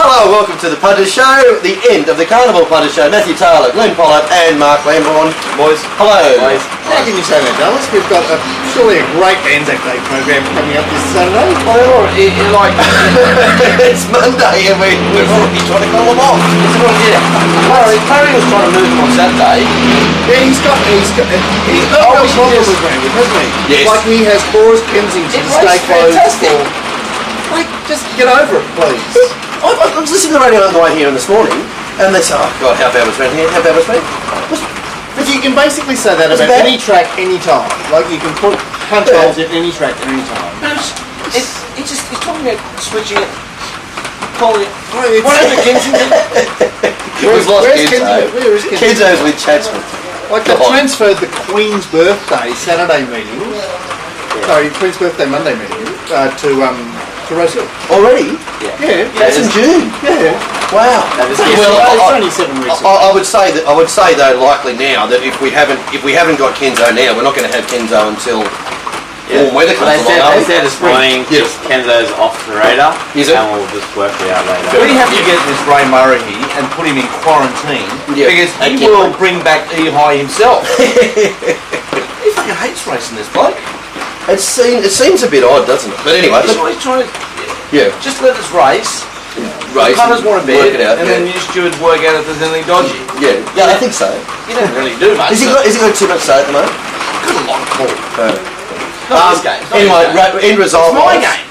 Hello, welcome to the Punters Show, the end of the Carnival Punters Show. Matthew Taylor, Glenn Pollard and Mark Lambourne. Boys. Hello. Boys. How can you say that, Dallas? We've got surely a great Anzac Day program coming up this Saturday. Well, It's Monday and we're already trying to call them off. Murray was trying to move them on Saturday. Yeah, he's got no problem with Randy, hasn't he? Yes. Like he has Forest Kensington It stay raced closed fantastic. for... Like, just get over it, please. I was listening to the radio on the way here this morning and they said, oh God, how bad was Randy? How bad was Randy? But you can basically say that about any track, any time. Like you can put punch holes at any track, any time. He's talking about switching it, calling it. It's- What happened to Kensington? We've lost Where's Kenzo. Kensington? Where is Kensington? Kenzo's with Chatsworth. Like they transferred the Queen's Birthday Saturday meeting, sorry, Queen's Birthday Monday meeting, to Rose Hill. Already? Yeah. That's in June. Yeah. Wow. It's only 7 weeks. I would say though likely now that if we haven't got Kenzo now, we're not going to have Kenzo until warm weather comes along. They said this morning, just Kenzo's off the radar, Is it? and we'll just work it out later. We have to get this Ray Murray and put him in quarantine because he will bring back Ehi himself. He fucking hates racing this bloke. It seems a bit odd, doesn't it? But anyway, He's always trying to just let us race. race Punters want to work bed, it out, and then you stewards work out if there's anything dodgy. Yeah, I think so. You don't really do much. Is he got too much say at the moment? Got a lot of ball. Um, Not this game. Anyway, end result. It's my game.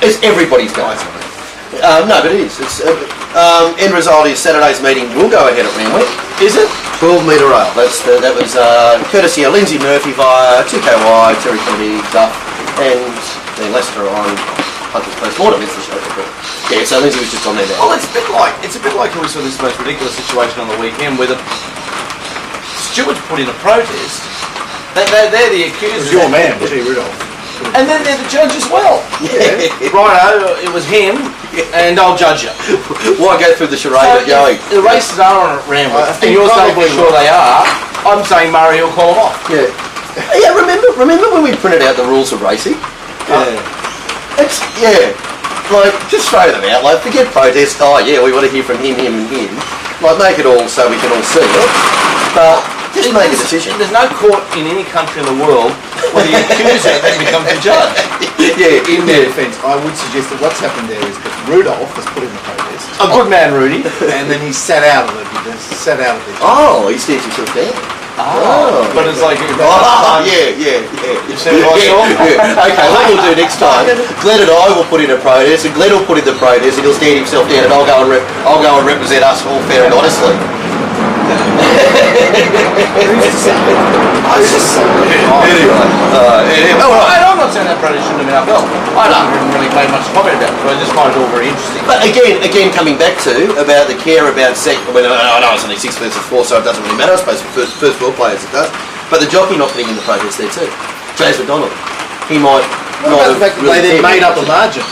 It's everybody's game. No, but it is. It's end result is Saturday's meeting will go ahead at Randwick. Is it? 12-metre rail. That was courtesy of Lindsay Murphy via 2KY, Terry Kennedy, Duff, and then Lester on Punters Post-Mortem is the show. Yeah, so Lindsay was just on there now. Well, it's a bit like how we saw this most ridiculous situation on the weekend where the stewards put in a protest. They're the accusers. It was your man, G. Rudolph. And then they're the judge as well. Yeah. Righto, it was him, and I'll judge you. Why go through the charade of going? The races are on at Randwick, I and think you're saying probably for sure they are. I'm saying Murray will call them off. Yeah. Yeah, remember when we printed out the rules of racing? Like, just throw them out, like, forget protest, we want to hear from him, and him. Like, make it all so we can all see it, but just make a decision. There's no court in any country in the world where the accuser then becomes the judge. In their defence, I would suggest that what's happened there is that Rudolph has put in the protest. A good man, Rudy. And then he sat out of it. Oh, he stands himself down. But it's like... You see what I saw? Okay, what we'll do next time, Glenn and I will put in a protest, and Glenn will put in the protest, and he'll stand himself down, and I'll go and represent us all fair and honestly. I'm not saying that protest shouldn't have been upheld. I don't really pay much comment about it, but I just find it all very interesting. But again, coming back to about the care about I know it's only 6 versus 4, so it doesn't really matter. I suppose for first world players it does. But the jockey not putting in the protest there too. James McDonald, he might What not about the fact have that they really then made up a margin?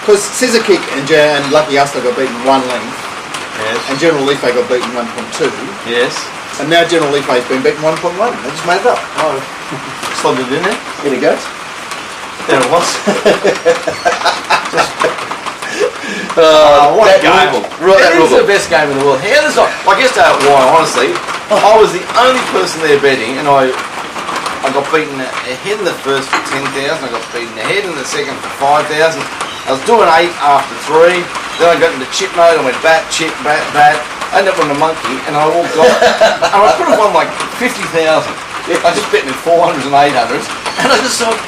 Because Scissor Kick and Lucky Uster got beaten 1 length, and General Leafe got beaten 1.2. Yes. And now General Leafe has been beaten 1.1. They just made it up. Oh, slugged it in there. In it goes. There it was. What a game. It is the Rubble. best game in the world. How does I guess that's why, honestly, I was the only person there betting, and I got beaten ahead in the first for 10,000, I got beaten ahead in the second for 5,000. I was doing 8 after 3, then I got into chip mode, I went bat, chip, bat. I ended up on the monkey, and I all got it. And I could have won like 50,000. I just bet in 400s and 800s, and I just thought,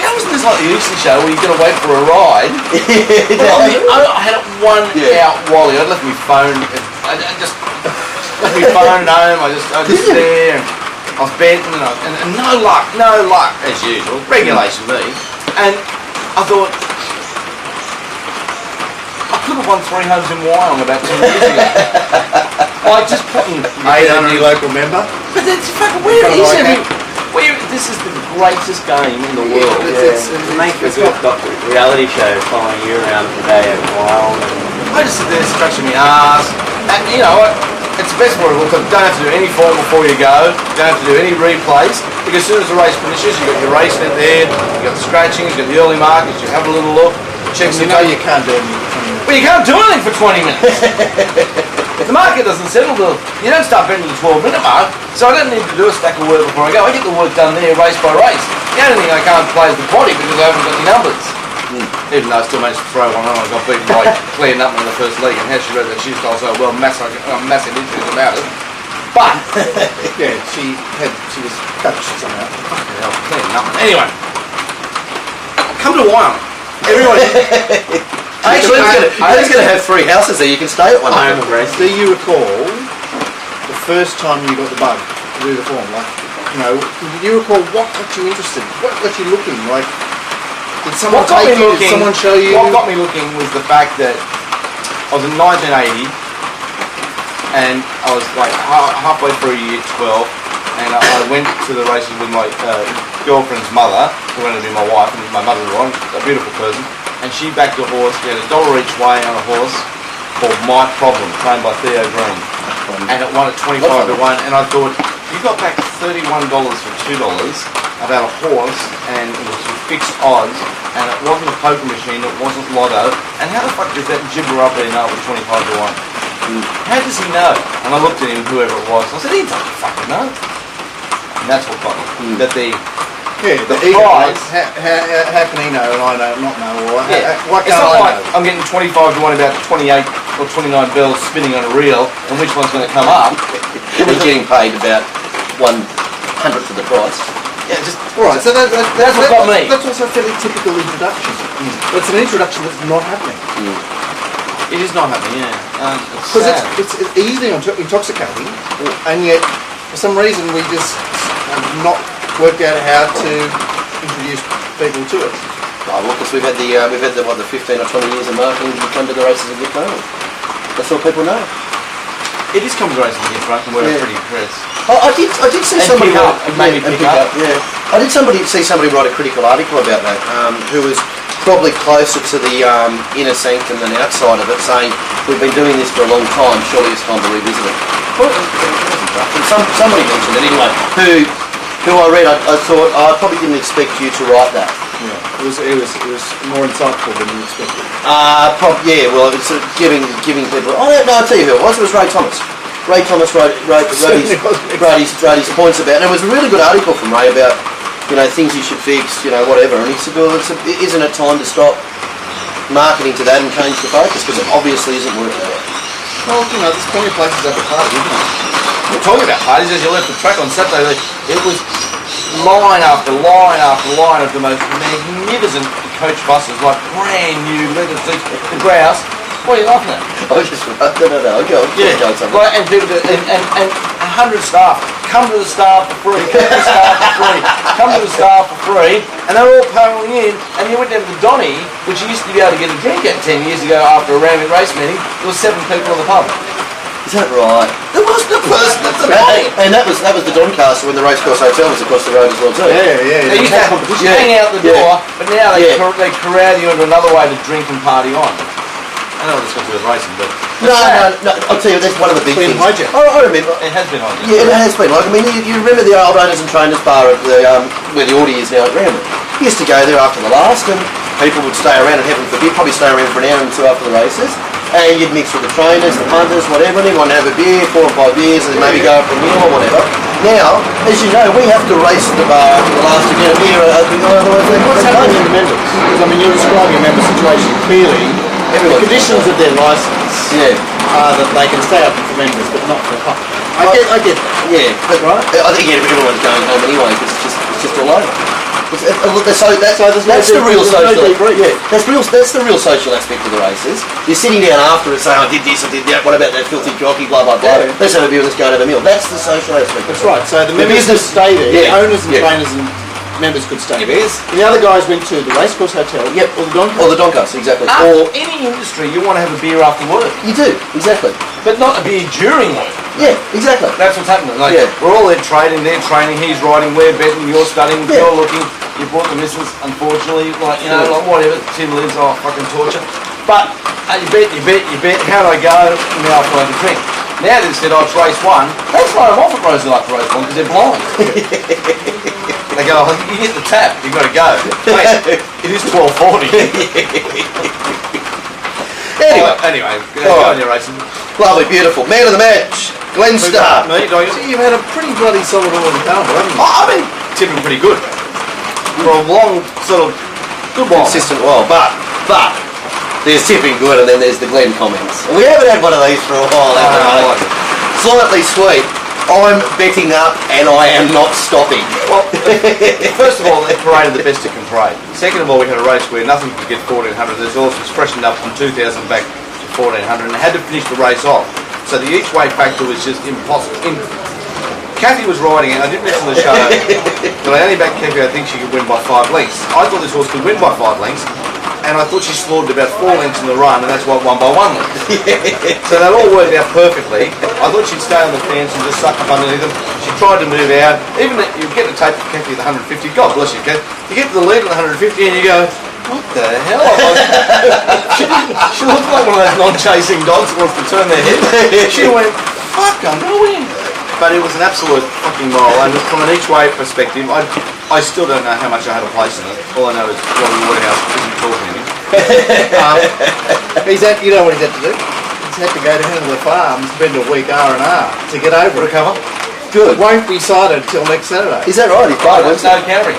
how isn't this like the Easter show where you're going to wait for a ride? I had it one out Wally. I left my phone. I just left my phone at home. I was just there. And I was betting, and no luck as usual. Regulation me. And I thought I could have won 300s in Wyong about 2 years ago. Like just putting 800 local member. But that's fucking weird. This is the greatest game in the world. It's make a good reality show following you around today at Wyong. I just sit there scratching my ass. And you know, it's the best for it because you don't have to do any form before you go. You don't have to do any replays. Because as soon as the race finishes, you've got your race net there, you've got the scratchings, you've got the early markets, you have a little look. checks You the know tape. you can't do anything. Well, you can't do anything for 20 minutes. The market doesn't settle till you don't start betting the 12-minute mark, so I don't need to do a stack of work before I go. I get the work done there, race by race. The only thing I can't play is the body because I haven't got any numbers. Even though I still managed to throw one on, I got beaten by Claire Nutman in the first league, and how she read that she style so well, massive issues about it. But Yeah, she was coached somehow. fucking hell, Claire Nutman. Anyway, come to Wyoming. Everyone. He's going to have 3 houses there. You can stay at one. I am a race. Do you recall the first time you got the bug to do the form? Like, you know, do you recall what got you interested? What got you looking? Like, did someone take you? Did someone show you? What got me looking was the fact that I was in 1980 and I was like halfway through year 12 and I went to the races with my girlfriend's mother, who wanted to be my wife, and my mother-in-law, a beautiful person, and she backed a horse. She had $1 each way on a horse called My Problem, trained by Theo Green, and it won at 25 to 1. And I thought, you got back $31 for $2 about a horse, and it was fixed odds, and it wasn't a poker machine, it wasn't lotto, and how the fuck does that gibber up there know it was 25 to 1? How does he know? And I looked at him, whoever it was, and I said, he doesn't fucking know. And that's what got me. That the ego, prize. how can he know and I not know? Or why It's can't not I like know? I'm getting 25 to 1 about 28 or 29 bells spinning on a reel, and which one's going to come up. And getting paid about 1/100th of the price. Yeah, just All right, so that's what got me. That's also a fairly typical introduction. But it's an introduction that's not happening. it is not happening. Yeah, Because it's easily intoxicating, and yet for some reason we just have not worked out how to introduce people to it. Oh, well, because we've had the 15 or 20 years of marketing to come to the races and get known. That's all people know. It is coming to racing to get drunk, and we're pretty impressed. I did see And somebody pick up, write- and maybe and pick up. Yeah, I did see somebody write a critical article about that. Who was probably closer to the inner sanctum than outside of it, saying we've been doing this for a long time. Surely it's time to revisit it. Somebody mentioned it anyway. Who I read, I thought I probably didn't expect you to write that. Yeah, it was more insightful than you expected. Well, it's giving people. Oh no, I'll tell you who it was. It was Ray Thomas. Ray Thomas wrote his points about, and it was a really good article from Ray about things you should fix, whatever. And he said, well, isn't it time to stop marketing to that and change the focus because it obviously isn't working. Well, there's plenty of places at the party, isn't there? We're talking about parties. As you left the track on Saturday, it was line after line after line of the most magnificent coach buses, like brand new leather seats, the grouse. What are you laughing at? I was just, no, go something. Like, and people, and 100 staff come to the staff for free, come to the staff for free, come to the staff for free, and they're all powering in. And you went down to the Donny, which you used to be able to get a drink at 10 years ago after a rambling race meeting. There was 7 people in the pub. Is that right? There was the person at the Donny, and that was the Doncaster when the Racecourse Hotel was across the road as well too. Yeah. They used to hang out the door, but now they corral you into another way to drink and party on. I know this got to do with racing, but No. I'll tell you, that's one of the big things. Hijack. I remember. it has been on. Yeah, it has been. Like, I mean, you remember the old owners and trainers bar at the where the Audi is now at Ramsey. You used to go there after the last, and people would stay around and heaven forbid, probably stay around for an hour or two after the races. And you'd mix with the trainers, the punters, whatever, and everyone would have a beer, 4 or 5 beers, and maybe go for a meal or whatever. Now, as you know, we have to race at the bar after the last to get a beer, otherwise What's happening to members? Because you're describing a member situation clearly. The conditions of their licence are that they can stay open for members, but not for pub. I get that. Yeah, but Right. I think everyone's going home anyway because it's just all over. That's the real social. That's the real social aspect of the races. You're sitting down after and saying, I did this, I did that. What about that filthy jockey? Blah blah blah. Yeah. Let's have a beer. Let's go and have a meal. That's the social aspect. That's right. So the members could stay there. Yeah. The owners and Yeah. trainers and members could stay there. Yes. And the other guys went to the Racecourse Hotel. Yep. Or the Doncaster. Or the Doncaster, exactly. Or any industry, you want to have a beer after work, You do, exactly. but not a beer during work. Yeah, exactly. That's what's happening. Like, Yeah. we're all there trading, they're training, he's riding, we're betting, you're studying, Yeah. you're looking, you brought the missus, unfortunately, like whatever, Tim lives, fucking torture. But you bet, how'd I go? Now I'll find a drink. Now they said, it's race 1, they throw them off at Rosie like race 1 because they're blind. They go, oh, you hit the tap, you've got to go. Mate, it is 12:40. Anyway, go on your racing. Lovely, beautiful. Man of the match, Glenn Starr. Me, do I get So you've had a pretty bloody solid all in the calendar, haven't you? I've been tipping pretty good. For a long, sort of, good while. Consistent while, but there's tipping good and then there's the Glenn comments. And we haven't had one of these for a while, have we, mate? Slightly sweet. I'm betting up and I am not stopping. Well, first of all, they paraded the best it can parade. Second of all, we had a race where nothing could get 1400. The horse was freshened up from 2000 back to 1400 and had to finish the race off. So the each way factor was just impossible. Kathy was riding it. I didn't listen to the show, but I only backed Kathy. I think she could win by 5 lengths. I thought this horse could win by 5 lengths. And I thought she slaughtered about 4 lengths in the run, and that's why it won by 1 length. So that all worked out perfectly. I thought she'd stay on the fence and just suck up underneath them. She tried to move out. Even you get the tape of Kathy at the 150. God bless you, Kathy. You get to the lead at the 150, and you go, what the hell? She looked like one of those non-chasing dogs that wants to turn their head. She went, fuck, I'm going to win. But it was an absolute fucking moral, and from an each-way perspective, I still don't know how much I had a place in it. All I know is Robbie Waterhouse isn't talking to me. You know what he's had to do? He's had to go down to the farm, spend a week R&R to get over it. Recover? Good. It won't be cited till next Saturday. Is that right? He's played There's no carry.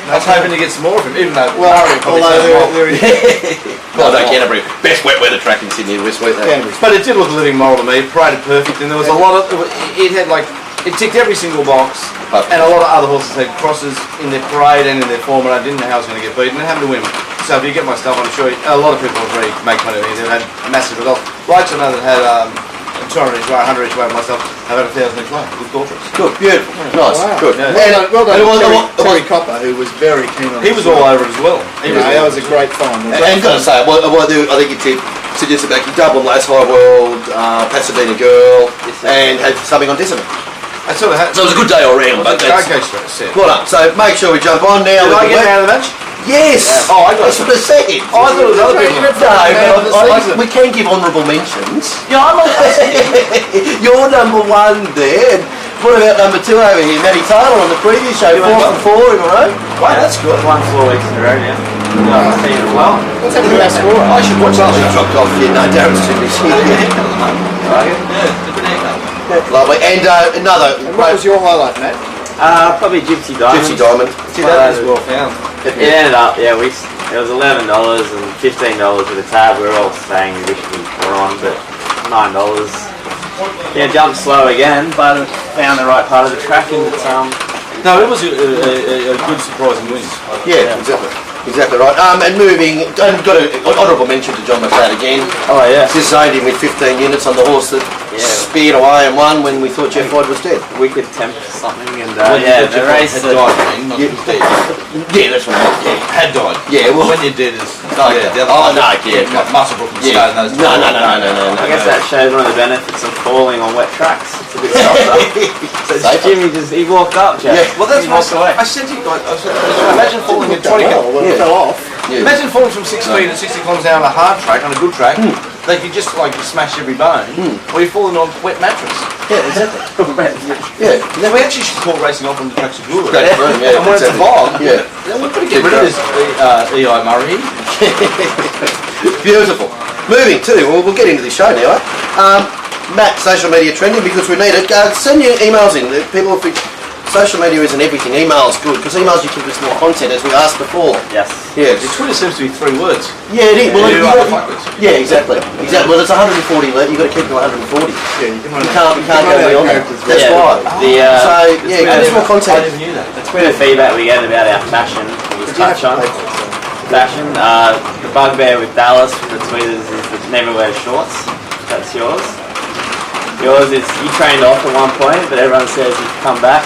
I was hoping to get some more of him, even though although there is... Well, no, Canterbury. Best wet weather track in Sydney this week. But it did look a living moral to me. It paraded perfect, and there was a lot of... It had like... It ticked every single box, and a lot of other horses had crosses in their parade and in their form, and I didn't know how I was going to get beaten. And happened to win. So if you get my stuff, I'm sure a lot of people will really make fun of me. They've had massive results. Like I know that had 200 each way, 100 each way myself. I've had 1,000 each way. Good quarters. Good, beautiful, nice, Wow. good. Yeah. Well done, And Terry Copper, who was very keen on He was all over it as well. That was a great find. And got to say, I think you suggested back, you Dublin Lace High World, Pasadena Girl, and had something on Decibel. I sort of had, So it was a good day all round. But that's okay, set. well done. So make sure we jump on now. Did I with the get web. out of the match? Yes. Yeah. Oh, I got That's what I said. Oh, I thought it was other people. No, we can give honourable mentions. Yeah, I like that. You're number 1 there. And what about number 2 over here? Matty Taylor on the previous show, 4 for 4 in a row. Wow, that's good. Won 4 weeks in a row now. I've seen it well. What's happened to our scorer? I should watch that. She dropped off. Yeah, no, Darren's too busy. Lovely. And another. And what was your highlight, Matt? Probably Gypsy Diamond. Gypsy Diamond. See, that was well found. It ended up, it was $11 and $15 with a tab. We were all saying we wish we were on, but $9. Yeah, jumped slow again, but found the right part of the track, and it's No, it was a good surprising win. Yeah, exactly right. And moving, and got an honourable mention to John McLeod again. oh yeah, Just aided him with 15 units on the horse that speared away and won when we thought Jeff Floyd was dead. wicked temp something, and The race race. had died, I mean, not Yeah. was dead. Yeah, that's what I meant. Yeah. Had died. Yeah, well, When you're dead is... Oh, yeah, the other oh, one. no, yeah. Like Musselbrook and Yeah. Stone, those No. I guess that shows one of the benefits of falling on wet tracks. It's a bit softer. So Safer. Jimmy he walked up, Jeff. Yeah. Well, that's he what walked away. I said to you guys, imagine falling at 20 When it Yeah. fell off. Yeah. Imagine falling from 6 feet at 60 kilometres an hour on a hard track, on a good track. They could just like smash every bone, or you're falling on a wet mattress. Yeah, exactly. Yeah. Now, we actually should call racing off on the tracks of good. Great room, yeah, And when it's a exactly. fog, Yeah. we've got to get rid of this E.I. Murray. Beautiful. Moving to, we'll get into the show now. Matt, social media trending because we need it. Send your emails in. People, social media isn't everything. Email's good because emails you give us more content, as we asked before. Yes. Yeah. Your Twitter seems to be 3 words. Yeah, it is. Well, You motherfuckers. yeah, exactly. Well, it's 140 left. You've got to keep it to 140. Yeah, you You can't go beyond that. That's Yeah. right. So yeah, give us more I content. never knew that. The Twitter feedback we get about our fashion, we touch on. Fashion, the bugbear with Dallas from the tweeters is that never wears shorts. That's yours. Yours is you trained off at one point, but everyone says you come back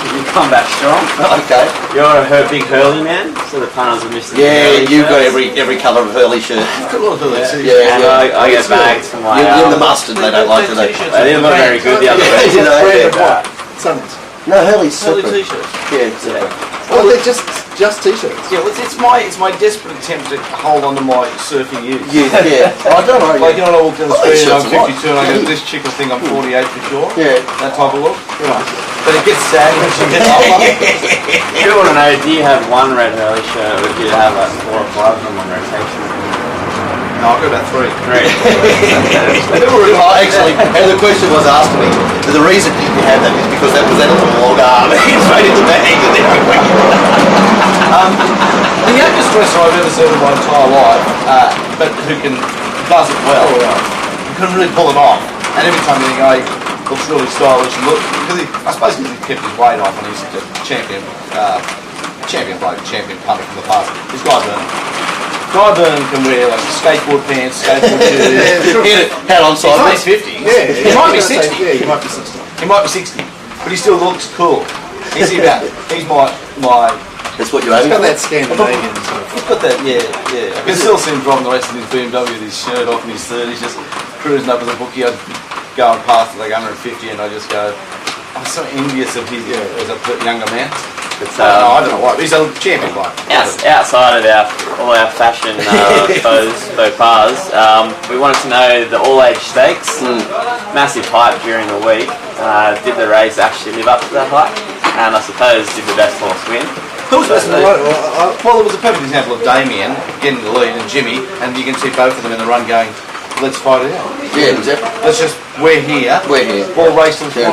strong. Okay. You're a big Hurley man, so the punters are missing. Yeah, you've got every colour of Hurley shirt. Got a lot of those. Yeah. And I get bags from my You're in the mustard. They don't like, do they? They didn't look very good the other Yeah, week. you know, Brand of yeah. what? Summers. No, Hurley's Hurley separate. t-shirts. Yeah, separate. Oh, they're just t-shirts. Yeah, well, it's my desperate attempt to hold on to my surfing youth. Yeah. I don't know. Like, you know, when I walk down the Oh, street and these I'm shirts are 52 and I go, nice. this chick will think I'm 48 for sure. Yeah. That type of look. Right. But it gets sad when she gets older. I do want to know, do you have one red Hurley shirt or do you have like 4 or 5 of them on rotation? No, I've got about 3. 3. Actually, and the question was asked to me, that the reason you had that is because that was that little log arm straight in the bag and everything. The youngest dresser I've ever seen in my entire life, but who does it well, you can really pull it off. And every time you think, oh, he looks really stylish and I suppose because he kept his weight off and he's a champion punter from the past. This Guy Byrne can wear like skateboard pants, skateboard shoes. Hat on He's only sideways. 50. Yeah, He might be 60. Yeah, he might be 60. He might be 60, but he still looks cool. He's my. That's what you're He's aiming got for? that Scandinavian sort of. He's got that, yeah. I can still see him driving the rest of his BMW with his shirt off in his 30s, just cruising up with a bookie. I'd go past like 150 and I just go, I'm so envious of his as a younger man. It's, I don't know why. He's a champion bloke. outside of all our fashion faux pas, we wanted to know the all-age stakes. Massive hype during the week. Did the race actually live up to that hype? And I suppose did the best horse win? Who's best in the road? Well, it was a perfect example of Damien getting the lead and Jimmy, and you can see both of them in the run going, let's fight it out. Yeah, exactly. Let's just, we're here. We'll race to 300.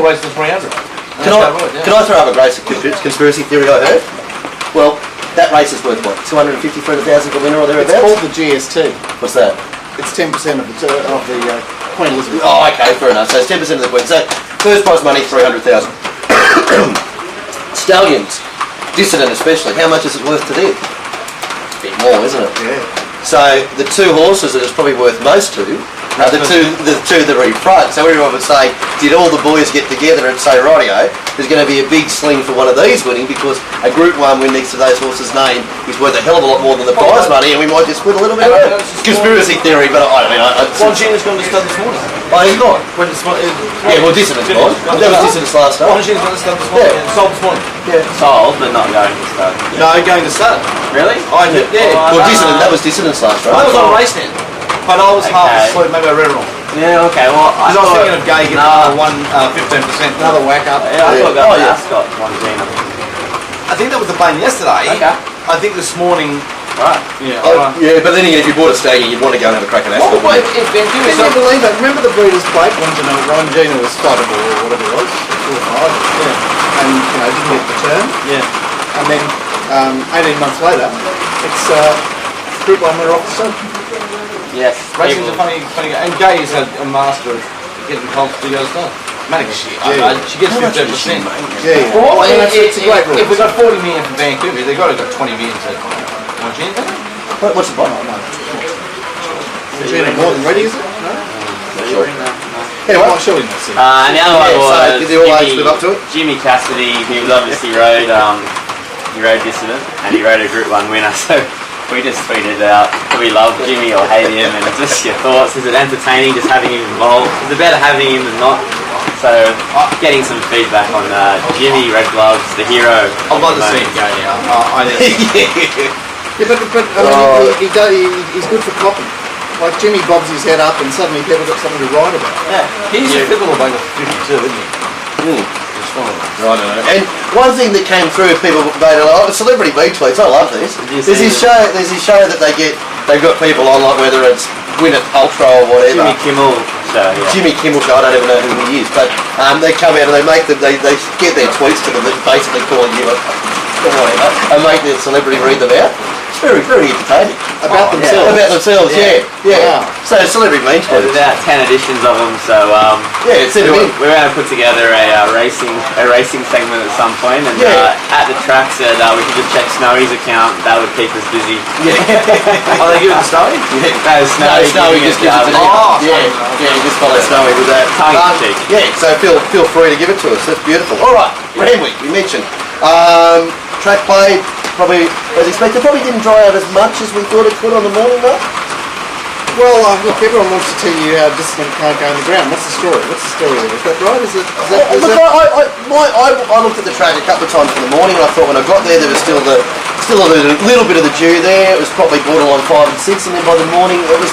Can I throw up a great conspiracy theory I heard? Well, that race is worth what? 250 for 1,000 for winner or thereabouts? It's called the GST. What's that? It's 10% of the Queen Elizabeth. Oh, okay, fair enough. So it's 10% of the Queen. So first prize money, 300,000. Stallions, dissident especially. How much is it worth to them? A bit more, isn't it? Yeah. So the 2 horses that it's probably worth most to are the two that are in front. So everyone would say, did all the boys get together and say, rightio, there's going to be a big sling for one of these winning because a Group 1 win next to those horses' name is worth a hell of a lot more than the prize money, and we might just split a little bit of it. Conspiracy theory, but I don't know. Longina's gone to stud this morning. Oh, he's gone. Yeah, well, dissident's gone. That was dissident's last night. Longina's gone to stud this morning. Yeah. Sold this morning. Sold, but not going to start. No, going to stud. Really? Well, dissident, that was dissident's last I night. was on a race then, but I was half asleep. Maybe I read it wrong. Yeah, okay, well, Because I was thinking of Gay getting 15%. Another whack up. I thought that was Ascot, Longina. I think that was the plan yesterday. Okay. I think this morning. Right. Yeah. Yeah, but then again, if you bought a stag, you'd want to go and have a crack at that. Well, if Vancouver, Can you believe it? Remember the Breeders' Plate? Longina was stoppable or whatever it was, 4 or 5. Yeah. And didn't get the turn. Yeah. And then 18 months later, it's Group 1 winner off the sun. Yes. Racing's a funny. And Gay is a master of getting comps to go stuff. She gets 15%. Yeah. Well, It's a great rule. if we got 40 million from Vancouver, they've got to got 20 million to Longina. What's the bottom? Longina more than ready, is it? No? Anyway, Oh, surely not. See. And the other one so was did the all-age live up to it? Jimmy Cassidy, who obviously rode Dissident, and he rode a Group 1 winner, so we just tweeted out, do we love Jimmy or hate him, and just your thoughts. Is it entertaining just having him involved? Is it better having him than not? So, getting some feedback on Jimmy, Red Gloves, the hero. I'd like to see him go now. Yeah, but he's good for copying. Like Jimmy bobs his head up and suddenly people got something to write about. Yeah. He's a pivotal bank of 52, isn't he? I don't know. And one thing that came through, people made celebrity beat tweets. I love this. There's this show that they've got people on, like whether it's Gwyneth Paltrow or whatever. Jimmy Kimmel show, yeah. Jimmy Kimmel show. I don't even know who he is, but they come out and they make them. They get their tweets to them, basically calling you whatever, and make the celebrity read them out. It's very, very entertaining. About themselves. About themselves, yeah. Wow. So celebrity mean There's tweets. about 10 editions of them, so Yeah, it's in we're going to put together a racing segment at some point, and at the track said we could just check Snowy's account. That would keep us busy. Yeah. Are they giving Snowy? No, Snowy just gives it to you. He just follows Snowy with that. Tongue in cheek. Yeah, so feel free to give it to us. That's beautiful. All right, Randwick, we mentioned. Track play, probably as expected. Probably didn't dry out as much as we thought it could on the morning, though. Well, look, everyone wants to tell you how distant can't go on the ground. What's the story? What's the story there? Is that right? I looked at the track a couple of times in the morning, and I thought when I got there was still a little bit of the dew there. It was probably borderline 5 and 6, and then by the morning it was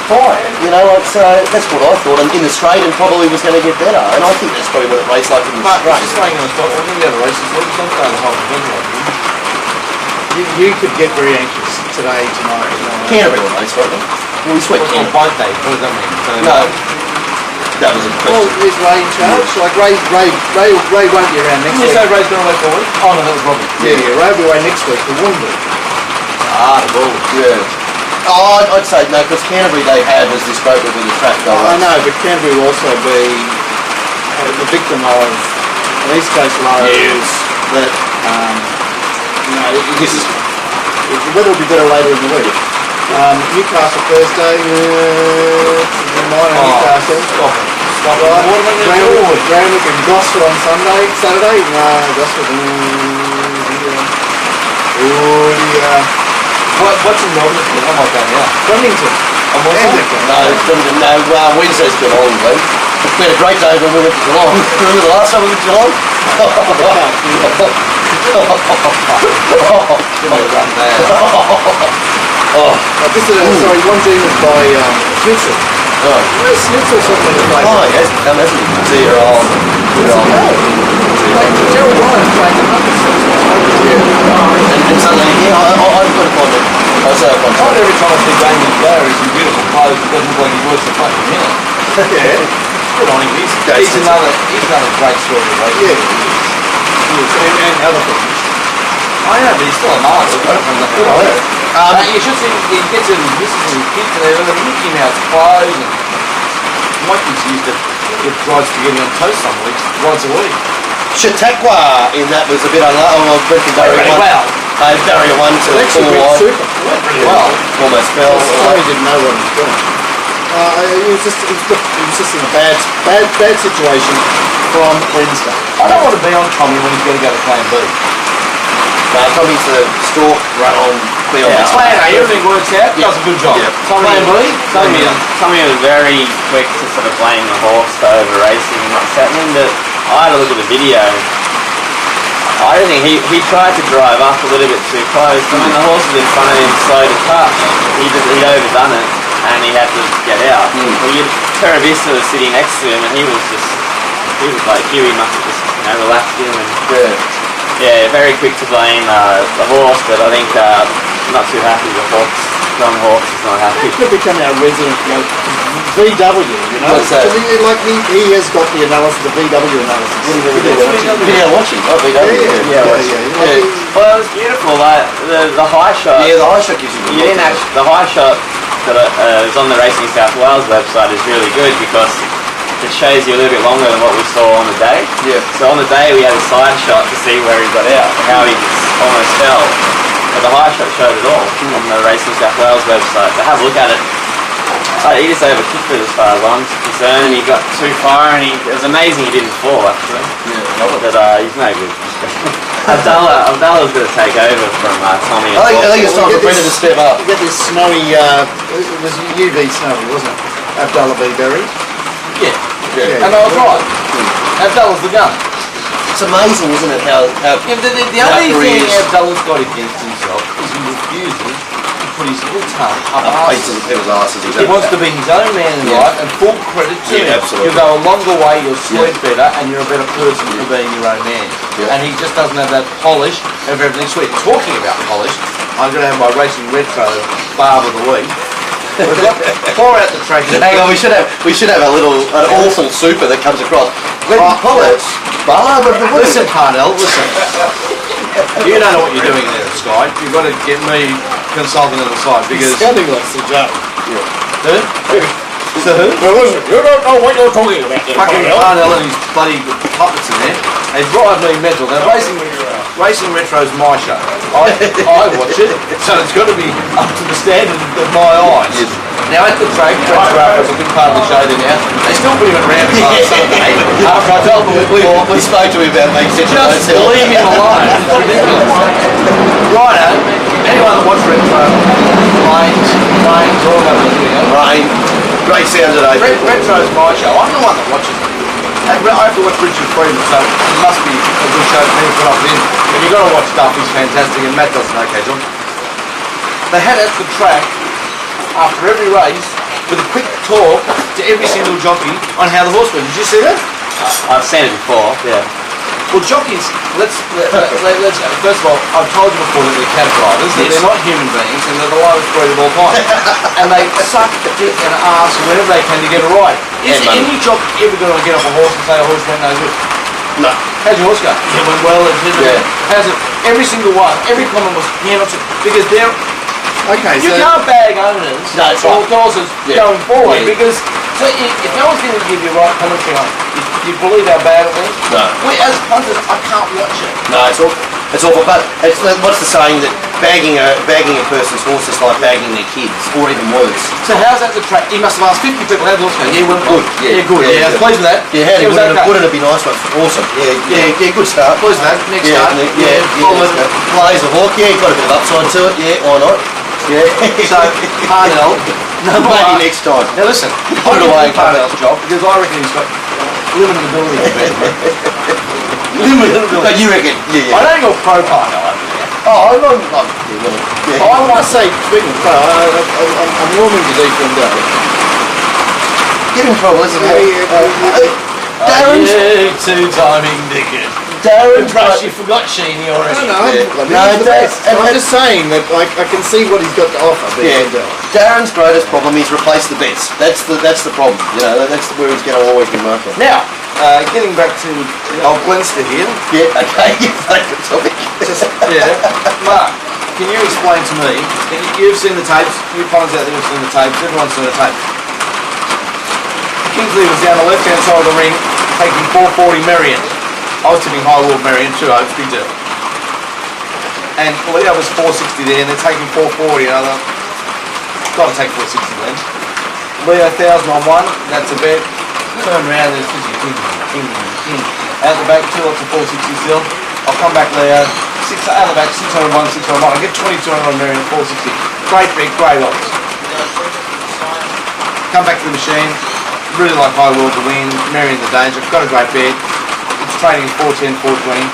fire. You know, like, so that's what I thought. And in the straight, and probably was going to get better. And I think that's probably what it raced like in the But straight. just saying on the stop, we're going to go to races. What do you think about the whole thing? You could get very anxious today, tonight. Canterbury will race, won't they? Well, we sweat On Canterbury. both days, what does that mean? So No, that was a Well, question. is Ray in charge? Like Ray won't be around next Didn't you week. say Ray's going to race all week? Oh no, that was Robbie. Yeah, Ray will be away next week for Woomble. Ah, the ball. Yeah. Oh, I'd say no, because Canterbury they had was this great with the track go I know, but Canterbury will also be the victim of an East Coast lows that, the weather will be better later in the week. Newcastle Thursday, Newcastle. Stop it. Stop it. Right. What am I going to do? Randwick and Gosford on Saturday. No, Gosford. What's in Melbourne? I'm not going out. Flemington. On Wednesday? No, Wednesday's Geelong, mate. We had a great day when we went to Geelong. Remember the last time we went to Geelong? Sorry, one team is by Schnitzel. Where's Schnitzel something to play? Oh, yes, come hasn't he? 2-year-old. Like Gerald Ryan playing the And suddenly, I've got a comment. I'll say a Not comment. every time I see Damien Blair, he's in beautiful clothes. It doesn't look like he works a fucking minute. Yeah. Good on him. He's another great story, right? Yeah. And other things. I know, but he's still a master. You should see, he gets in his missus and his kids and they're in Mickey Mouse clothes and Mikey's used to get fried spaghetti on toast some weeks, once a week. Chautauqua in that was a bit unlucky. Oh, Brenton Barrier Really won. well. Barrier won to It actually 4 went wide. super. Went pretty Well, well. almost fell. Sorry, didn't know what he was doing. It was just in a bad situation from Wednesday. I don't want to be on Tommy when he's got to go to Plan B. Tommy's the stalk run on clear on this. Plan A, everything works out, does a good job. Yeah. Plan B, Tommy was very quick to sort of blame the horse over racing and what's happening, but I had a look at the video. I don't think he tried to drive up a little bit too close. I mean, the horse was in front of him, slow to touch. He'd overdone it, and he had to get out. Well, Terravista was sitting next to him, and he was like, Huey must have just relaxed him. And yeah, very quick to blame the horse, but I think not too happy with Hawks. John Hawks is not happy. He could become our resident VW, you know? What's that? He has got the analysis, the VW analysis. What do you mean? Video watching. Oh, VW. Yeah. Well, it was beautiful. Like the high shot. Yeah, the high shot gives you the You didn't actually, the high shot that is on the Racing New South Wales website is really good because it shows you a little bit longer than what we saw on the day. Yeah. So on the day we had a side shot to see where he got out, how he almost fell. But the high shot showed it all on the Racing New South Wales website. So have a look at it. He just overkicked it as far as I'm concerned. He got too far and it was amazing he didn't fall actually. Yeah. But he's no good. Abdalla's going to take over from Tommy. I think it's time for Brendan to step up. You get this snowy, it was UV snowy, wasn't it? Abdallah B. Berry. Yeah. Yeah. And I was right. Abdallah's the gun. It's amazing, isn't it, how The only thing Abdallah's got against himself is he refuses to put his little tongue up faces of people's asses. He wants to be his own man in life, and full credit to him. Absolutely. You'll go a longer way, you'll sleep better, and you're a better person for being your own man. And he just doesn't have that polish of everything sweet. Talking about polish, I'm going to have my Racing Retro Barb of the Week. We've got 4 out the track. Hang on, we should have an awesome super that comes across. Polish. Barb of the week. Listen, Parnell, listen. You don't know what you're doing there at Sky. You've got to get me consulting on the side because... Sounding like Sir Joe. Who? So who? Well, listen, you don't know what you're talking about there, Fucking Parnell and his bloody puppets in there. They drive me mental. Now, Racing Retro's my show. I watch it, so it's got to be up to the standard of my eyes. Yes. Now at the track, Retro is a big part of the show there now. They still put him around on Sunday. After I told them We spoke to him about making such a just leave him alone. Righto, anyone that watches Retro, planes, all over the video. Rain. Great sound today. Retro's my show. I'm the one that watches it. I have to watch Richard Freeman, so it must be a good show for me to put up with him. But you've got to watch stuff, he's fantastic, and Matt does an okay job. They had at the track, after every race, with a quick talk to every single jockey on how the horse went. Did you see that? I've seen it before. Yeah. Well, jockeys, let's first of all, I've told you before that they're cab drivers, that they're not human beings, and they're the lowest breed of all time. And they suck dick and ass whenever they can to get it right. Is any jockey ever going to get off a horse and say a horse went no good? No. How's your horse go? It went well, it did. Yeah. How's it? Every single one, every comment was, yeah, not so, because they're, Okay, you so can't bag owners No, it's or right. horses Yeah. going forward, Yeah. because so if no one's going to give you right commentary on it, you believe how bad it went? No. We, as punters, I can't watch it. No, it's awful. It's awful. But what's the saying that bagging a person's horse is like bagging their kids, or even worse. So how's that the track? He must have asked 50 people how the horse go. Yeah, went Good. Yeah, good. Yeah, Yeah. pleased with that. Yeah, how It was okay. wouldn't it be nice? But awesome. Yeah, good start. Pleased with that. Next start. Yeah. Plays the hawk. Yeah, got a bit of upside to it. Yeah, why not? Yeah. So, Parnell, number Maybe one. next time. Now listen, Put it away, Parnell's job, because I reckon he's got limited ability to bet. Limited ability. But you reckon? Yeah. I don't go pro Parnell over there. Oh, yeah. I want to say, speaking of I'm warming to Deep Window. Get in trouble, isn't it? Darren's Darren's. two-timing dickhead. Darren's. Brush, you forgot Sheeny already. No, No, I'm just saying that I can see what he's got to offer. Yeah, Darren's greatest problem is replace the bets. That's the problem. You know, that's where he's going to always be marking. Now, getting back to old Glenster here. Yeah, okay, your favourite topic. Yeah, Mark, can you explain to me? You've seen the tapes. You punters out there have seen the tapes. Everyone's seen the tapes. Kingsley was down the left-hand side of the ring, taking 440 Marion. I was tipping High World Marion, 2 hopes, big deal. And Leo was 460 there, and they're taking 440. And I thought, got to take 460 then. Leo 1000 on 1, that's a bet. Turn around, there's 50 king. Out the back, 2 lots of 460 still. I'll come back, Leo. Out the back, 601, 601. I get 2200 on Marion, 460. Great bet, great odds. Come back to the machine. Really like High World to win. Marion the danger. Got a great bet. It's trading 410, 420.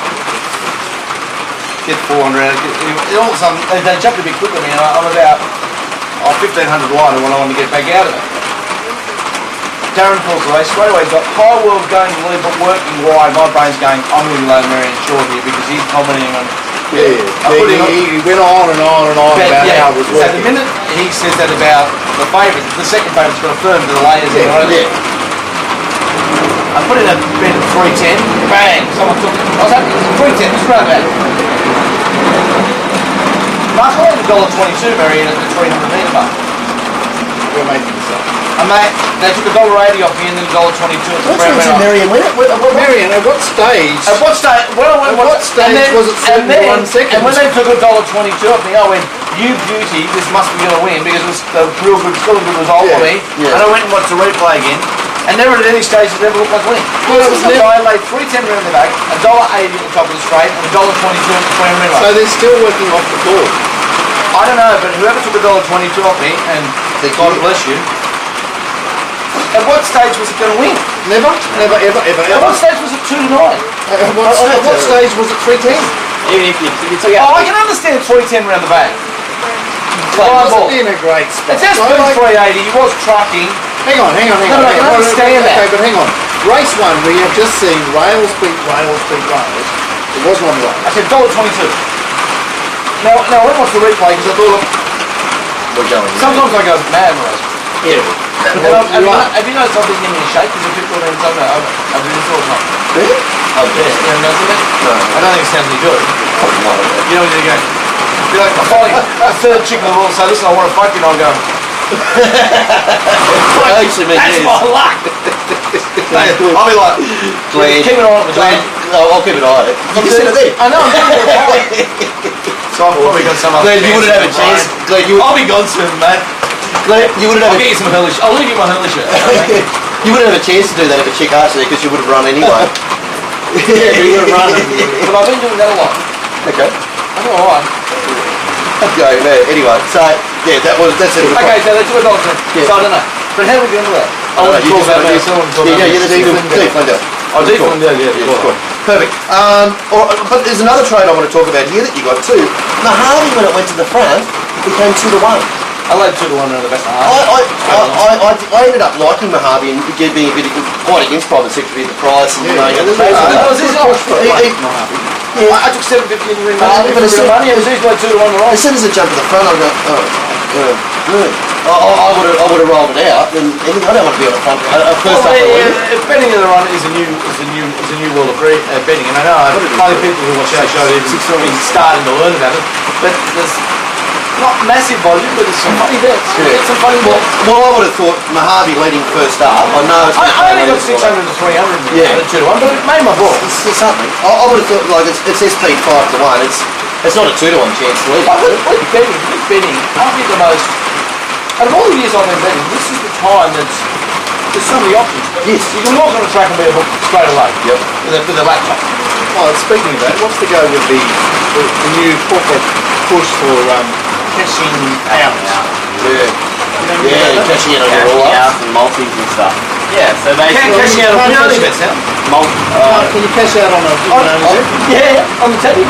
Get 400 out. All of a sudden, they jumped a bit quicker than me, and I'm about 1500 wider when I want to get back out of it. Darren calls the race. Straight away he's got High World going to lead, but working wide. My brain's going, I'm going to be low Marion short here because he's commenting on. He went on and on and on about how it was So working. the minute he says that about the favourite, the second favourite's got a firm to the layers in, right? Yeah. I put in a bet at 310, bang, someone took it. I was happy, it was 310, just grab that. Mark, I had $1.22 Marion at the 300 metre mark. You're making this up. And mate, they took $1.80 off me and then $1.22 at the What's round. Marion win it? Marion, at what stage? At what stage? What stage was it 71 seconds? And when they took $1.22 off me, I went, "You beauty, this must be going to win because it was a real good, still a good result for me." Yeah. And I went and watched the replay again, and never at any stage did it ever look like winning. Well, This is a guy laid 310 round the back, $1.80 at the top of the straight, and $1.22 at the 20 minute So mark. they're still working off the board. I don't know, but whoever took $1.22 off me, and God bless you. At what stage was it going to win? Never, ever, At ever. what stage was it 2 to 9? At what stage was it 310? Even if you took out. Oh, I can understand 310 round the back. It Flying ball. wasn't in a great spot. It's just So, like, 380. He was trucking. hang on. No, I can understand that. Okay, but hang on. Race 1, we have just seen rails beat rails beat rails. It was one rail. I said $1.22. Now I went watch the replay because I thought, look, We're going. sometimes I go mad, right? Yeah. Have you noticed I've been giving a shake because people have been talking about I've been this all the time. Really? Oh, yeah. You haven't noticed that? No. I don't think it sounds any good. Probably not. You know when you go, be like, I'm finding a third chick in the world, say, listen, I want to fuck you, and I'll go, Actually, man, that's yes. my luck. I'll be like, Glenn, keep it on with Glenn, I'll keep an eye on it. You can sit it there. I know, I'm doing it all the time. So I've probably got some other Glenn, you wouldn't have a chance. Glenn, you would. I'll be gone soon, mate. Glenn, you wouldn't I'll have. get you some hellish. I'll leave you my hellish shirt. You wouldn't have a chance to do that if a chick asked you because you would have run anyway. Yeah, you would have run. But I've been doing that a lot. Okay. I'm alright. Okay, man. Anyway, so yeah, that's it. Okay, so they took $1. Yeah. So I don't know. But how do we get into that? I want to You talk just about wanna- myself and talk Yeah, about that's Deep Window. Oh, Deep Window, yeah. Good. Perfect. But there's another trade I want to talk about here that you got too. Mahali, when it went to the front, became 2 to 1. I laid 2 to 1 around the back of the half. I ended up liking Mojave and being a bit quite against private secretary at the price. And, Yeah, I took 750 in the ring money. But as soon Money. It was easy like 2 to 1 the right. as soon as it jumped to the front, I go, I would have rolled it out, and I don't want to be on the front. First up, Betting in the run is a new world of betting, and I know other people who watch our show even starting to learn about it. But there's not massive volume, but there's some funny bets. Yeah. Some funny bets. Well, I would have thought Mojave leading first up. I know it's I only got 600 to 300 Yeah. 2 to 1, but it made my ball. It's something. I would have thought like it's SP 5 to 1. It's not a 2 to 1 chance to lose. With betting, aren't we the most? Out of all the years I've been betting, this is the time there's so many options. Yes. You can walk on a track and be a hook straight away. Yep. With a laptop. Oh, speaking of that, what's the go with the new corporate push for cashing out? Yeah, cashing in on your Cashing roll-ups. out and multis and stuff. Yeah, so basically... Cashing out on penalty bets now. Can you cash out on a Yeah, on the telly.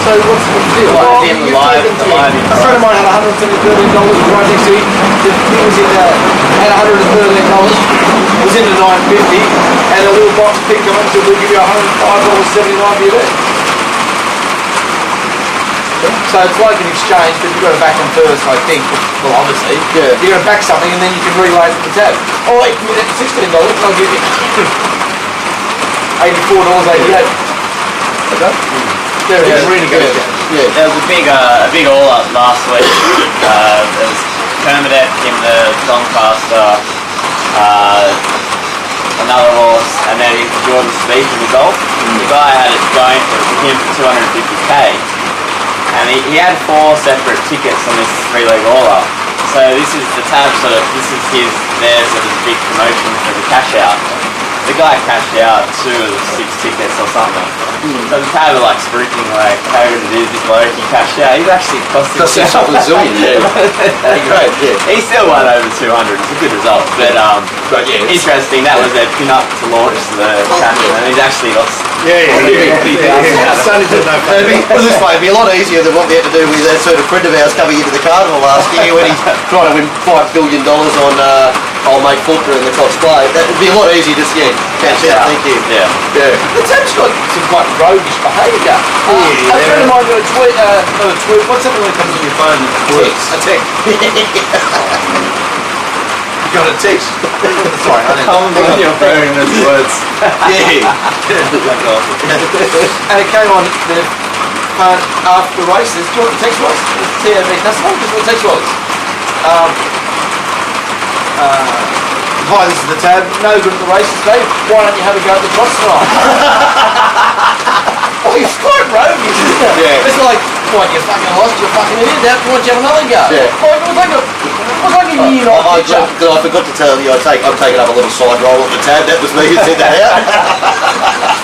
So what's the deal? Like in live, A friend of mine had $113 right next to him. He was in had $113. Was in the 950, and a little box picked him up and said, "We'll give you $105.79 for your bet." So it's like an exchange, but you've got to back them first, I think. Well, obviously, Yeah. you're going to back something, and then you can relay it to the tab. Oh, wait, give me that for $16, and I'll give you $84.88. Okay. They're really good. Yeah. There was a big all-up last week. There was Kermadec in the Doncaster, another horse, and then Jordan Speed in the golf. The guy had it going for him for 250k, and he had 4 separate tickets on this 3-leg all-up. So this is the tab this is their sort of big promotion for the cash out. The guy cashed out 2 of the 6 tickets or something. So the tab were like spruiking like, how good it is, this bloke, he cashed out. He's actually cost himself a zillion, yeah. Great, yeah. He still won over 200. It's a good result. But yeah, interesting, that was their pin-up to launch the cash, and he's actually lost. Starting to know. Put it this way, it'd be a lot easier than what we had to do with that sort of friend of ours coming into the carnival last year when he's trying to win $5 billion on I'll make Fulker in the Cox Play. That would be a lot easier just, cash out, thank you. Yeah. It's actually got some quite roguish behaviour. A friend of mine got a tweet, not a tweet, what's something that comes on your phone? A text. Got a text. Sorry, I didn't. Come on your phone and words. Yeah. And it came on the phone after the race. Do you know what the text was? It's TAB customer. This is what the text was. Hi, this is the tab. No good at the races today. Why don't you have a go at the cross tonight? Oh, it's quite roguish, isn't it? Yeah. It's like, what, you fucking lost, you fucking idiot. Why don't you have another go? Yeah. Oh, it was like a year old picture. I forgot to tell you, I've taken up a little side roll on the tab. That was me who said that out.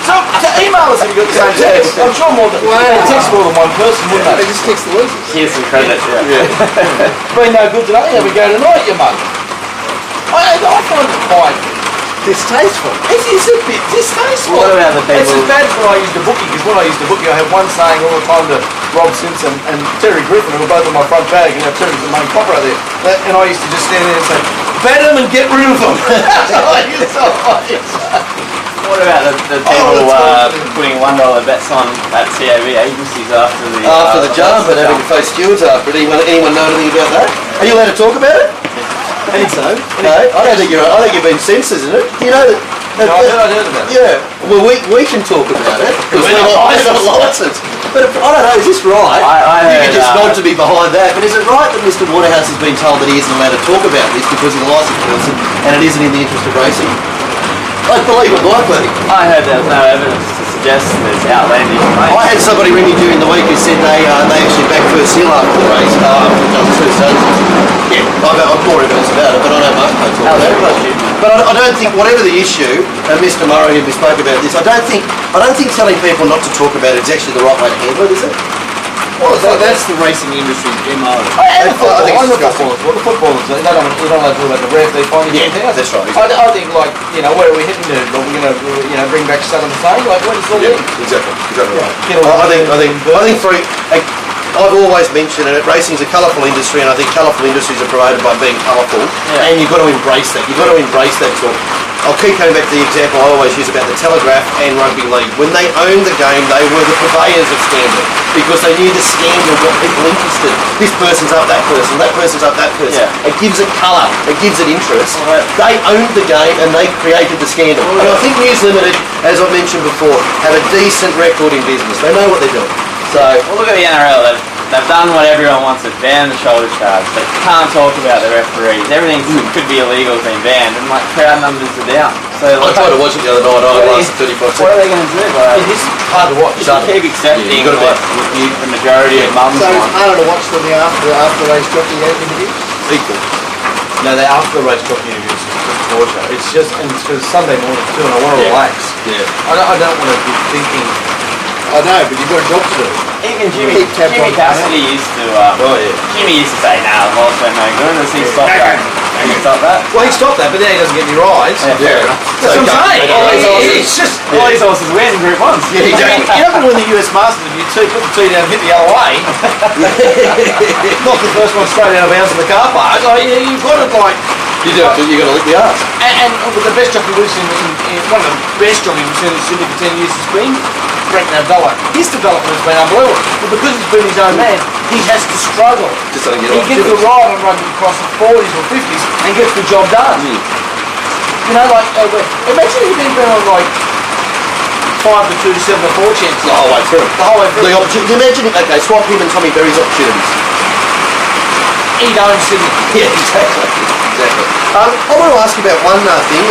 So email us if you got the same text. I'm sure more than text more than one person, wouldn't They they? just text the losers. Here's some credit. Yeah. Been no good today. Have a go tonight, you mug. I find it quite. Distasteful. It is a bit distasteful. What about the people- It's as bad as when I used to bookie, because when I used to bookie, I had one saying all the time to Rob Simpson and Terry Griffin, who were both on my front bag, and Terry's the main copper out there. And I used to just stand there and say, bet them and get rid of them. That's all I used to say. What about the people putting $1 bets on at TAB agencies after the jump and having to face stewards after it? Anyone know anything about that? Are you allowed to talk about it? I think so. No, I don't think I think you've been censored, isn't it? You know that. No, I heard about it. Yeah. Well, we can talk about it because we're not licensed. But I don't know. Is this right? I You heard, can just nod to be behind that. But is it right that Mr. Waterhouse has been told that he isn't allowed to talk about this because he's a licensed person and it isn't in the interest of racing? I believe it might be. I heard there was no evidence to suggest there's outlandish claims. I had somebody ring me during the week who said they actually backed first seal after the race, after just 2 seasons. Yeah, I've more evidence about it, but I don't know much about it. But I don't think, whatever the issue, and Mr. Murray, who spoke about this, I don't think telling people not to talk about it is actually the right way to handle it, is it? Well, that's the racing industry's MO. And the I think it's footballers, the footballers, they don't want to talk about the ref, they find it Yeah, that's right. I think, like, where are we heading to? Are we going to, bring back Saddam Hussein? Like, what is all in? Exactly right. Yeah. I think I've always mentioned it, racing's a colourful industry, and I think colourful industries are promoted by being colourful, and you've got to embrace that. You've got to embrace that talk. I'll keep coming back to the example I always use about the Telegraph and rugby league. When they owned the game, they were the purveyors of scandal because they knew the scandal got people interested. This person's up that person, that person's up that person. Yeah. It gives it colour, it gives it interest. They owned the game and they created the scandal. And I think News Limited, as I mentioned before, have a decent record in business. They know what they're doing. So, well, look at the NRL. They've done what everyone wants to ban the shoulder charge. They can't talk about the referees. Everything could be illegal has been banned, and like crowd numbers are down. So I tried to watch it the other night. I lasted 35 seconds. What are they going to do? Like, It is hard to watch. you keep accepting you gotta what be- the majority of mums So it's want. harder to watch than the after race jockey interviews? Equal. No, they after the race jockey interviews just torture. It's just, and it's because Sunday morning too, and I want to relax. Yeah. I don't want to be thinking. I know, but you've got a job to do. Even Jimmy Keep tabs Jimmy on Cassidy used to. Oh, yeah. Jimmy used to say, "Nah, the horse went no good." And he stopped that. And he stopped that. Well, he stopped that, but then he doesn't get any rides. Yeah. That's what I'm saying. Okay. It's just. All these horses win Group 1s. Yeah, You're not going to win the US Masters if you put the tee down and hit the other way. Not the first one straight out of bounds in the car park. Like, you've got to like. You got to lick the arse. And with the best jockey we've seen, one of the best jockeys we've seen in Sydney for 10 years has been Brenton Abdullah. His development has been unbelievable. But because he's been his own man, he has to struggle. Just don't get He off gets the to it. ride on rugby across the 40s or 50s and gets the job done. You know, like, imagine if he'd been on like 5 to 2 to 7 to 4 chances. The whole way through. The whole way through. The opportunity. Imagine it. Okay, swap him and Tommy Berry's opportunities. He'd own Sydney. Yeah, exactly. Exactly. I want to ask you about one thing.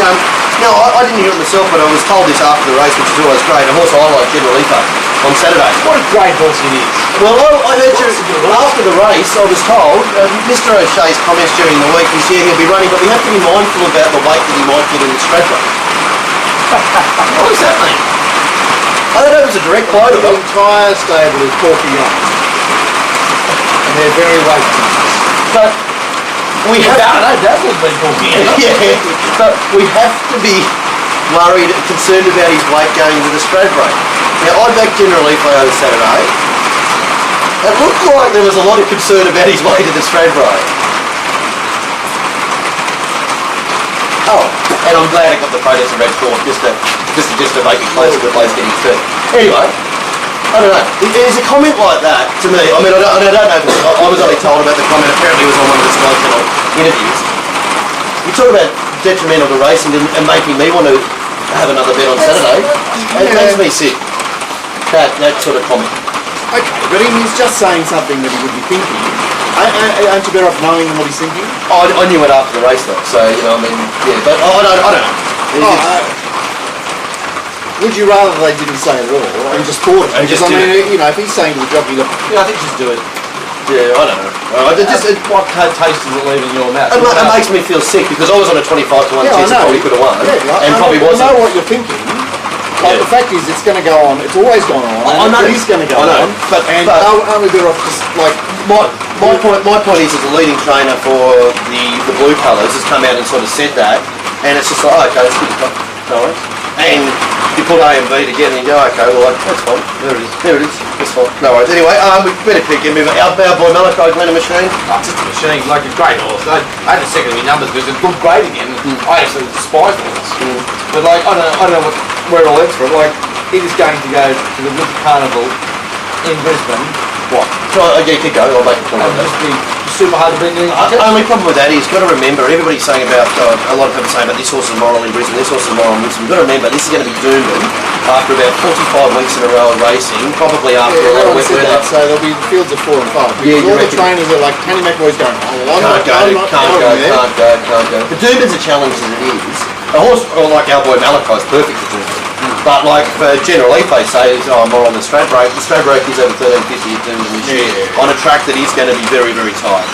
Now, I didn't hear it myself, but I was told this after the race, which is always great. A horse I like, General Leaper, on Saturday. What a great horse he is. Well, I heard you, after the race, I was told, Mr. O'Shea's comments during the week was, yeah, he'll be running, but we have to be mindful about the weight that he might get in the Stradbroke. What does that mean? I don't know, it was a direct quote of The it. entire stable is porky young. And they're very weight conscious. But we have I know, Dazzle's been talking. yeah, but we have to be worried and concerned about his weight going into the Stradbroke. Now, I backed General Leaper over Saturday. It looked like there was a lot of concern about his weight at the Stradbroke. Oh, and I'm glad I got the protest of Red Court just to make it closer to the place getting fit. Anyway, I don't know. Is a comment like that to me? I mean, I don't know. I was only told about the comment. Apparently, it was on one of the Sky Channel interviews. You talk about detrimental to racing and making me want to have another bet on Saturday. It makes me sick. That sort of comment. Okay, but he's just saying something that he would be thinking. Aren't you better off knowing what he's thinking? I knew it after the race though, so you know, I mean, yeah. But I don't know. Would you rather they didn't say it at all and just thought it? And Because just I did mean, you know, if he's saying to the jockey, look, Yeah, I think just do it. Yeah, I don't know. What taste does it leave in your mouth? It makes me feel sick because I was on a 25 to 1 yeah, I chance know. that probably could have won, and probably I wasn't. know what you're thinking. But Yeah. the fact is, it's going to go on. It's always gone on. I know. It is going to go I know. on. But aren't we better off just like my point is, as a leading trainer for the blue colours, has come out and sort of said that, and it's just like, oh, okay, it's good, no worries. And you put A and B together and you go, okay, well, that's fine. There it is. That's fine. No worries. Anyway, we better keep getting moving. Our boy Malachi, Glenn Machine. Oh, it's just a machine, like a great horse. I had to second my numbers because it's good grade again. I absolutely despise the horse. But like, I don't know where it all ends from. Like, it is going to go to the Winter Carnival in Brisbane. What? Yeah, keep going. I'll make a point And on that. just be super hard to bring in. Only problem with that is, you've got to remember, everybody's saying about, a lot of people saying about this horse is moral in Brisbane, this horse is moral in Brisbane. You've got to remember, this is going to be Doomben after about 45 weeks in a row of racing, probably after a lot of wet said that, weather. so there'll be fields of 4 and 5. Yeah, you All the reckon? trainers are like, Kenny McAvoy's going, oh, I'm Can't not go. going there. But Doomben's a challenge as it is. A horse like our boy Malachi is perfect for Doomben. But like for General Leaper says, oh, more on the Stradbroke. The Stradbroke is over 1350 at Doomben this year on a track that is going to be very, very tight.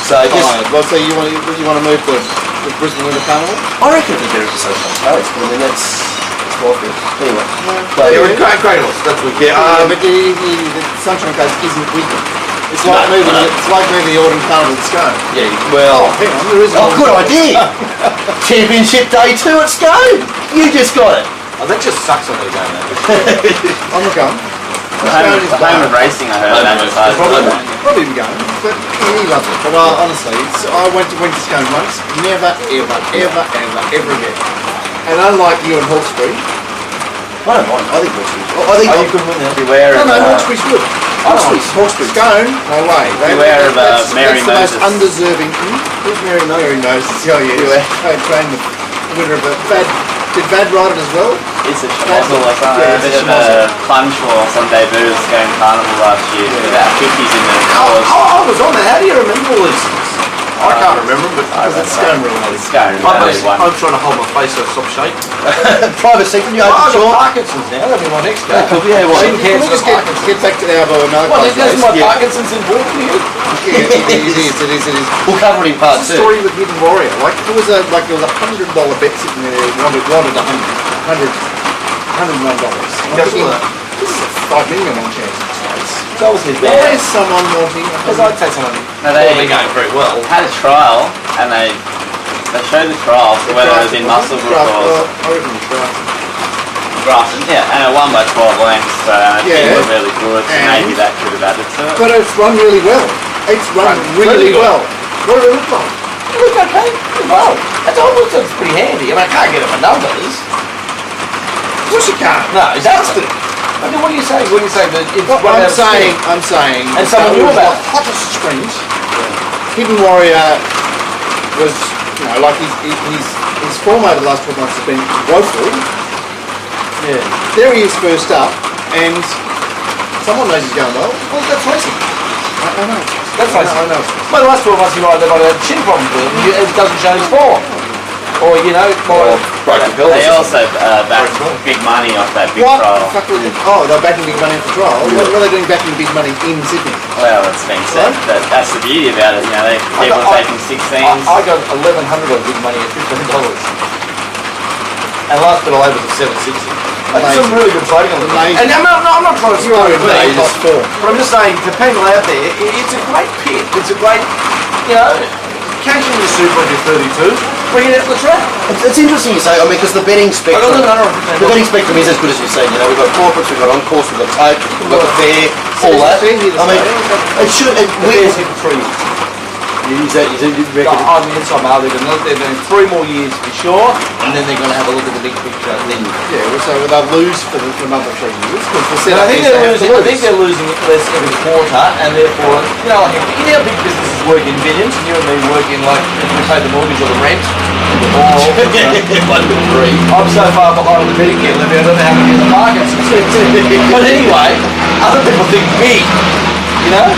So just, Well, so you want to move to Brisbane Winter Carnival? I reckon it'd be better for Sunshine Coast. I mean, that's my feel. Anyway. But, You're a great horse. That's what. yeah, But the Sunshine Coast isn't with them. It's No, like moving. no. It's like moving the Autumn Carnival to Scone. yeah, well. Hang on, there is. Oh, good idea. Championship day 2 at Scone. You just got it. Oh, that just sucks on the game. Though. I'm not going. is home of racing, I heard that advertised. Probably be going, but he loves it. But honestly, I went to Scone once, never, ever again. And unlike you and Hawkesbury, I don't mind. I think Hawkesbury. you could win that. Beware of Hawkesbury's good. Hawkesbury. Scone, no way. Beware of Mary that's the most Moses. undeserving. Who's Mary Moses? Mary Moses. Oh yeah. Trained the winner of a Did Bad ride it as well? It's a schmozzle or something. Yeah, A bit of a plunge for some debuts going carnival last year. About 50s in the colours. I was on there. How do you remember all these things? I can't remember, but Because it's Scone related. It's going I'm trying to hold my face so I stop shaking. Private sector, you I've open got short. Parkinson's now. That'll be my next go. Yeah, well, Skin Can we cancer, just get back to our Well, there's my Yeah. Parkinson's important here. It is. We'll cover it in part What's the two. story with Hidden Warrior? Like there was a $100 bet sitting there. Wanted $101. Guess what? This is a $5 million on chance in space. That was his Why bad. is someone wanting? Because I'd say someone No, they probably going very well. had a trial and they showed the trial for whether it was in Musselbrook or I reckon the draft. Grafton. Yeah, and it won by 12 lengths, so I think Yeah. it was really good, so And- maybe that could have added to it. But it's run really well. It's run really really well. What did it look like? It looked okay. Well, I thought it looked pretty handy. I mean, I can't get it for numbers. Of course you can't. No, it's dusted. I mean, what do you say? What do you say? That it's Well, run out of steam? I'm saying. And someone knew was about the hottest sprint. Hidden Warrior was, like his form over the last 12 months has been woeful. Yeah. There he is first up, and someone knows he's going well. Well, that's racing. I know. That's racing. I know. Well, the last 12 months he might have had chin problems with it. It doesn't show his form. Or, broken pelvis. They also backed big money off that big What? trial. The fuck was it? Oh, they're backing big money for trial. What are they doing backing big money in Sydney? Well, it's been said that that's the beauty about it. People are taking 16s. I got 1,100 on big money at $15. And last bit I laid was at 760. That's some really good trading on the Amazing. And I'm not trying to You are spoil in it, top form. but I'm just saying, to people out there, it's a great pit. It's a great, occasionally you're super if you're 32, bring it out to the track. It's interesting you say, because the betting spectrum, No. the betting spectrum is as good as you've seen. We've got corporates, we've got on course, we've got tape, we've got the fair, all that. I mean, it should. We're hit 3 years. You reckon? I'm the inside my they're doing 3 more years to be sure, and then they're going to have a look at the big picture. And then, Yeah, so they'll lose for another 3 years. and I think they're losing it less every quarter, and therefore, like how big businesses work in billions, and you and me work in like you pay the mortgage or the rent. Or, I'm so far behind on the Medicare levy, I don't know how to get the markets. But anyway, other people think big, Yeah.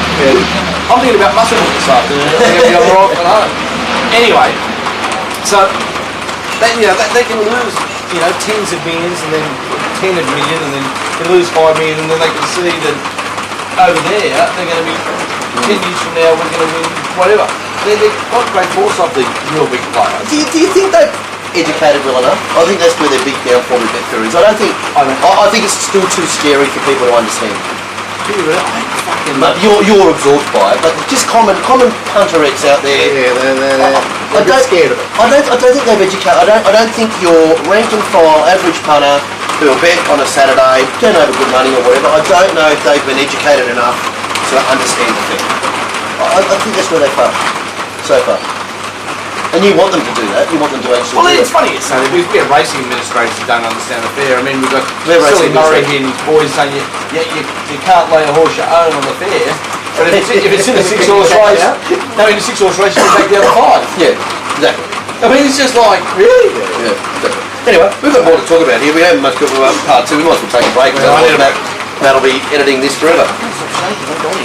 I'm thinking about muscle this afternoon. I'm going to be on rock and home. Anyway, so they can lose, tens of millions and then 10 of million and then they lose 5 million and then they can see that over there they're going to be 10 years from now we're going to win whatever. They've got great foresight, the real big players. Do you think they've educated well enough? I think that's where their big downfall with Bet Theory is. I think it's still too scary for people to understand. But you're absorbed by it. But just common punterettes out there. Yeah, they're a bit scared of it. I don't think they've educated. I don't think your rank and file average punter who'll bet on a Saturday, turn over good money or whatever. I don't know if they've been educated enough to understand the thing. I think that's where they fail so far. And you want them to do that. You want them to actually. Well, do it's it. funny you say that. We have racing administrators who don't understand the fair. I mean, we've got We're Silly racing Murray administrators. here and his boys saying you can't lay a horse you own on the fair. But if it's in a 6-horse race, in a 6-horse race, you can take the other 5. Yeah, exactly. I mean, it's just like, really? Yeah, exactly. Anyway, we've got more to talk about here. We haven't much got part 2. We might as well take a break. Well, I need a- That'll be editing this forever.